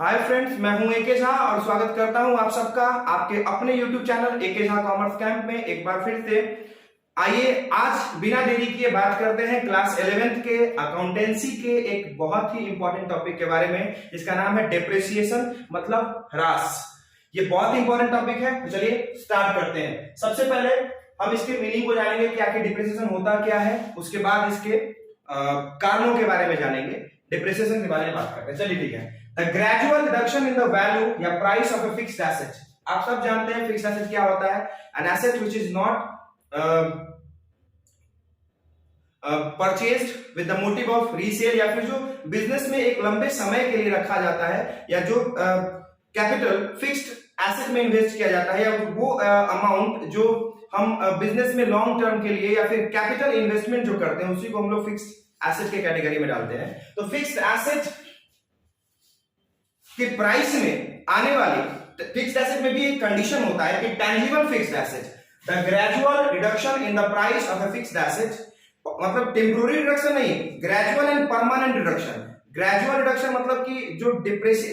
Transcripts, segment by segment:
Hi friends, मैं हूं एके झा और स्वागत करता हूं आप सबका आपके अपने YouTube channel AK Jha commerce camp में एक बार फिर से। आइए आज बिना देरी किए बात करते हैं क्लास 11th के अकाउंटेंसी के एक बहुत ही इंपॉर्टेंट टॉपिक के बारे में, जिसका नाम है डिप्रिसिएशन मतलब ह्रास। ये बहुत इंपॉर्टेंट टॉपिक है, तो चलिए स्टार्ट करते हैं। सबसे पहले हम इसके मीनिंग को जानेंगे कि आखिर डिप्रिसिएशन होता क्या है, उसके बाद इसके कारणों के बारे में जानेंगे, डिप्रिसिएशन के बारे में बात करते हैं। चलिए ठीक है। The gradual reduction in the value या price of a fixed asset। आप सब जानते हैं फिक्स्ड एसेट क्या होता है। An asset which is not purchased with the motive of resale, या फिर जो बिजनेस में एक लंबे समय के लिए रखा जाता है, या जो कैपिटल फिक्स्ड एसेट में इन्वेस्ट किया जाता है, या वो अमाउंट जो हम बिजनेस में लॉन्ग टर्म के लिए या फिर कैपिटल इन्वेस्टमेंट जो करते हैं, उसी को हम लोग फिक्स्ड एसेट के कैटेगरी में डालते हैं। तो फिक्स्ड एसेट कि प्राइस में आने वाली फिक्स्ड एसेट में भी एक कंडीशन होता है कि tangible fixed asset, the gradual reduction in the price of a fixed asset, मतलब टेम्पोररी रिडक्शन नहीं, gradual and permanent reduction. Gradual reduction मतलब कि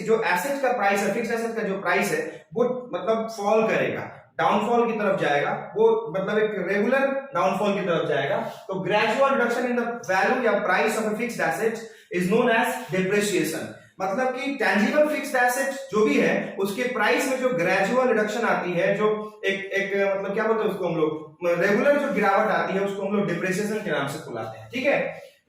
जो एसेट का प्राइस है, फिक्स्ड एसेट का जो प्राइस है वो मतलब फॉल करेगा, डाउनफॉल की तरफ जाएगा, वो मतलब एक रेगुलर डाउनफॉल की तरफ जाएगा। तो gradual reduction in the value या price of a fixed asset is known as depreciation. मतलब कि टैंजिबल फिक्स्ड एसेट जो भी है उसके प्राइस में जो ग्रेजुअल रिडक्शन आती है, जो एक मतलब क्या बोलते हैं उसको हम लोग, रेगुलर जो गिरावट आती है उसको हम लोग डिप्रिसिएशन के नाम से बुलाते हैं। ठीक है।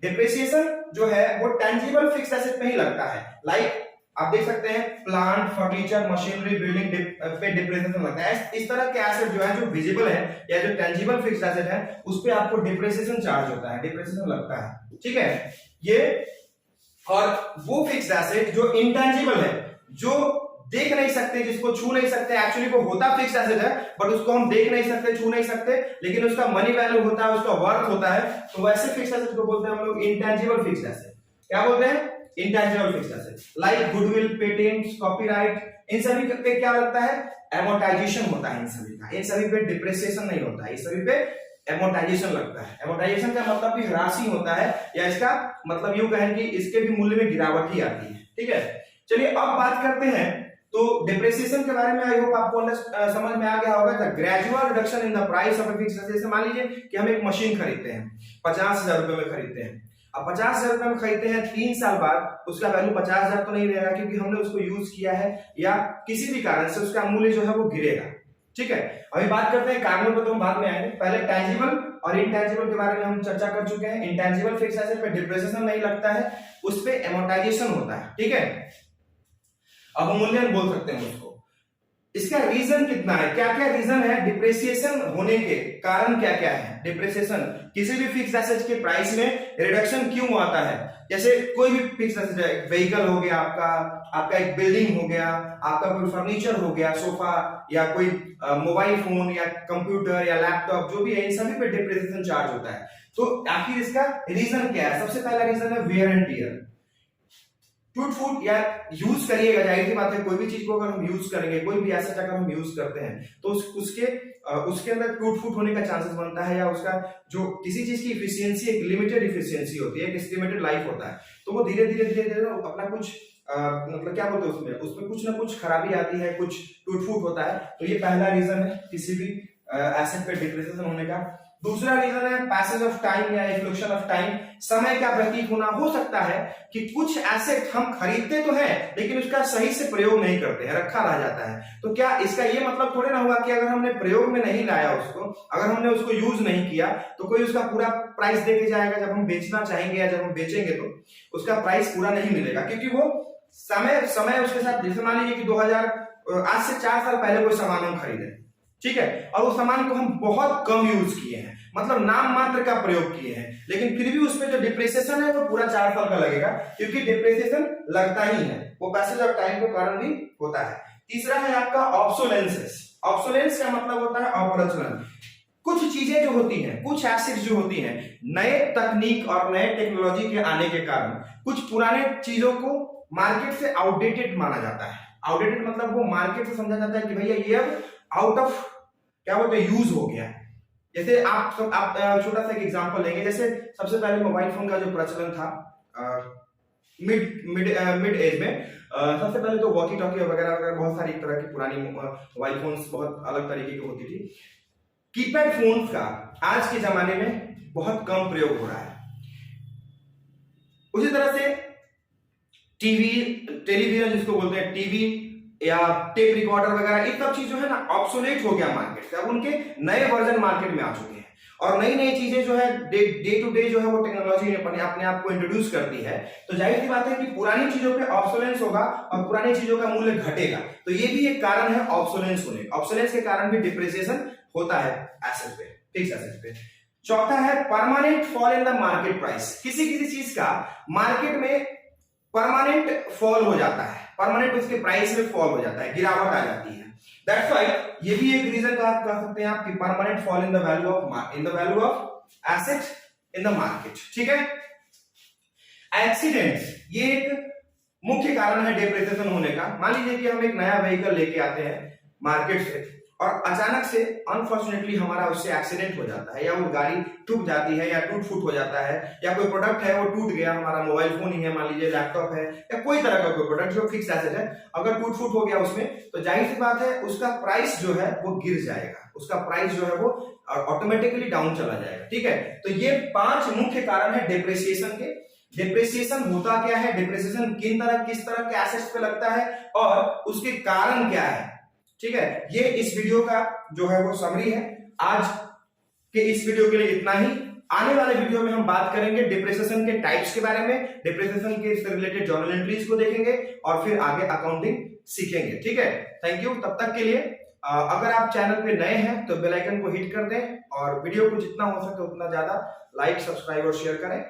डिप्रिसिएशन जो है वो टैंजिबल फिक्स्ड एसेट में ही लगता है। लाइक आप देख सकते हैं प्लांट, फर्नीचर, मशीनरी, बिल्डिंग पे डिप्रिसिएशन लगता है। इस तरह के एसेट जो है जो विजिबल है या जो टैंजिबल फिक्स्ड एसेट है उस पे आपको डिप्रिसिएशन चार्ज होता है, डिप्रिसिएशन लगता है। ठीक है। ये और वो फिक्स्ड एसेट जो इंटेंजिबल है, जो देख नहीं सकते, जिसको छू नहीं सकते, एक्चुअली वो होता फिक्स्ड एसेट है बट उसको हम देख नहीं सकते, छू नहीं सकते, लेकिन उसका मनी वैल्यू होता है, उसका वर्थ होता है, तो वैसे फिक्स्ड एसेट को बोलते हैं हम लोग इंटेंजिबल फिक्स्ड एसेट। क्या बोलते हैं? Intangible fixed asset. Like goodwill, patents, copyright, इन सभी पे क्या लगता है? एमोर्टाइजेशन होता है इन सभी का। इन सभी पे डिप्रिसिएशन नहीं होता है, इस सभी पे एमोर्टाइजेशन लगता है। एमोर्टाइजेशन का मतलब भी ह्रास ही होता है, या इसका मतलब यूं कहें कि इसके भी मूल्य में गिरावट ही आती है। ठीक है। चलिए अब बात करते हैं तो डिप्रिसिएशन के बारे में। आई होप आपको समझ में आ गया होगा। The gradual reduction in the price of a fixed asset. जैसे मान लीजिए कि हम एक मशीन खरीदते हैं, 50,000 रुपए में खरीदते हैं। अब 50,000 रुपए में खरीदते हैं, 3 साल बाद उसका वैल्यू 50,000 तो नहीं रहेगा, क्योंकि हमने उसको यूज किया है या किसी भी कारण से उसका मूल्य जो है वो गिरेगा। ठीक है। अभी बात करते हैं कारणों पर, तो हम बाद में आएंगे। पहले टैंजिबल और इंटेंजिबल के बारे में हम चर्चा कर चुके हैं। इंटेंजिबल फिक्स्ड एसेट पे डिप्रिसिएशन नहीं लगता है, उस पे एमोर्टाइजेशन होता है। ठीक है। अब मूल्यन बोल सकते हैं उसको। इसका रीजन कितना है, क्या क्या रीजन है डिप्रिसिएशन होने के कारण, क्या क्या है? डिप्रिसिएशन किसी भी फिक्स्ड एसेट के प्राइस में रिडक्शन क्यों आता है? जैसे कोई भी फिक्स्ड एसेट है, व्हीकल हो गया आपका एक बिल्डिंग हो गया, आपका कोई फर्नीचर हो गया, सोफा, या कोई मोबाइल फोन या कंप्यूटर या लैपटॉप, जो भी है, इन सभी पे डिप्रिसिएशन चार्ज होता है। तो आखिर इसका रीजन क्या है? सबसे पहला रीजन है वेयर एंड टियर। टूट फूट या यूज करिएगा, जाहिर सी बात है कोई भी चीज को अगर हम यूज करेंगे, कोई भी एसेट अगर हम यूज करते हैं तो उसके अंदर टूट फूट होने का चांसेस बनता है, या उसका जो किसी चीज की इफिशियंसी एक लिमिटेड इफिशियंसी होती है, एक एस्टिमेटेड लाइफ होता है, तो वो धीरे धीरे अपना कुछ मतलब क्या बोलते हैं उसमें कुछ ना कुछ खराबी आती है, कुछ टूट फूट होता है। तो ये पहला रीजन है किसी भी एसेट पे डिप्रिसिएशन होने का। दूसरा रीजन है पैसेज ऑफ टाइम या इफ्लूक्शन ऑफ टाइम, समय का व्यतीत होना। हो सकता है कि कुछ एसेट हम खरीदते तो हैं लेकिन उसका सही से प्रयोग नहीं करते हैं, रखा रह जाता है। तो क्या इसका ये मतलब थोड़े ना हुआ कि अगर हमने प्रयोग में नहीं लाया उसको, अगर हमने उसको यूज नहीं किया, तो कोई उसका पूरा प्राइस दे के जाएगा, जब हम बेचना चाहेंगे या जब हम बेचेंगे तो उसका प्राइस पूरा नहीं मिलेगा, क्योंकि वो समय उसके साथ। जैसे मान लीजिए कि आज से 4 साल पहले कोई सामान हम खरीदे, ठीक है, और उस सामान को हम बहुत कम यूज किए हैं, मतलब नाम मात्र का प्रयोग किए हैं, लेकिन फिर भी उसमें जो डिप्रिसिएशन है वो पूरा 4 साल का लगेगा, क्योंकि डिप्रिसिएशन लगता ही है, वो पैसेज ऑफ टाइम के कारण भी होता है। तीसरा है आपका ऑब्सोलेंस। ऑब्सोलेंस का मतलब होता है अपरचलन। कुछ चीजें जो होती हैं, कुछ एसेट्स जो होती हैं, नए तकनीक और नए टेक्नोलॉजी के आने के कारण कुछ पुराने चीजों को मार्केट से आउटडेटेड माना जाता है। आउटडेटेड मतलब वो मार्केट से समझा जाता है कि भैया ये अब आउट ऑफ क्या बोलते हैं यूज हो गया। जैसे आप छोटा सा एक एग्जांपल लेंगे, जैसे सबसे पहले मोबाइल फोन का जो प्रचलन था, मिड एज में। सबसे पहले तो वॉकी टॉकी वगैरह वगैरह बहुत सारी तरह की पुरानी मोबाइल फोन्स बहुत अलग तरीके की होती थी। कीपैड फोन्स का आज के जमाने में बहुत कम प्रयोग हो रहा है। उसी तरह से टीवी, टेलीविजन जिसको बोलते हैं, टीवी या टेप रिकॉर्डर वगैरह, ये सब चीज जो है ना ऑब्सोलेट हो गया मार्केट से। अब उनके नए वर्जन मार्केट में आ चुके हैं और नई नई चीजें जो है डे टू डे जो है वो टेक्नोलॉजी अपने आप को इंट्रोड्यूस करती है। तो जाहिर सी बात है कि पुरानी चीजों पे ऑब्सोलेंस होगा और पुरानी चीजों का मूल्य घटेगा। तो ये भी एक कारण है ऑब्सोलेंस होने का। ऑब्सोलेंस के कारण भी डिप्रिसिएशन होता है एसेट पे, फिक्स एसेट पे। चौथा है permanent fall in the market price. किसी किसी चीज का मार्केट में परमानेंट फॉल हो जाता है, परमानेंट उसके प्राइस में फॉल हो जाता है, गिरावट आ जाती है। दैट्स व्हाई ये भी एक रीजन कह सकते हैं आप कि permanent fall in the value of asset in the market. ठीक है। एक्सीडेंट्स ये एक मुख्य कारण है डिप्रिसिएशन होने का। मान लीजिए कि हम एक नया व्हीकल लेके आते हैं मार्केट से और अचानक से अनफॉर्चुनेटली हमारा उससे एक्सीडेंट हो जाता है, या वो गाड़ी टूट जाती है, या टूट फूट हो जाता है, या कोई प्रोडक्ट है वो टूट गया, हमारा मोबाइल फोन ही है, मान लीजिए लैपटॉप है, या कोई तरह का कोई प्रोडक्ट जो फिक्स एसेट है, अगर टूट फूट हो गया उसमें, तो जाहिर सी बात है उसका प्राइस जो है वो गिर जाएगा, उसका प्राइस जो है वो ऑटोमेटिकली डाउन चला जाएगा। ठीक है। तो ये 5 मुख्य कारण है डिप्रिसिएशन के। डिप्रिसिएशन होता क्या है, डिप्रिसिएशन किस तरह के एसेट्स पे लगता है और उसके कारण क्या है। ठीक है। ये इस वीडियो का जो है वो समरी है। आज के इस वीडियो के लिए इतना ही। आने वाले वीडियो में हम बात करेंगे डिप्रिसिएशन के टाइप्स के बारे में, डिप्रिसिएशन के इससे रिलेटेड जर्नल एंट्रीज को देखेंगे और फिर आगे अकाउंटिंग सीखेंगे। ठीक है। Thank you. तब तक के लिए अगर आप चैनल पे नए हैं तो बेल आइकन को हिट कर दें और वीडियो को जितना हो सके उतना ज्यादा लाइक, सब्सक्राइब और शेयर करें।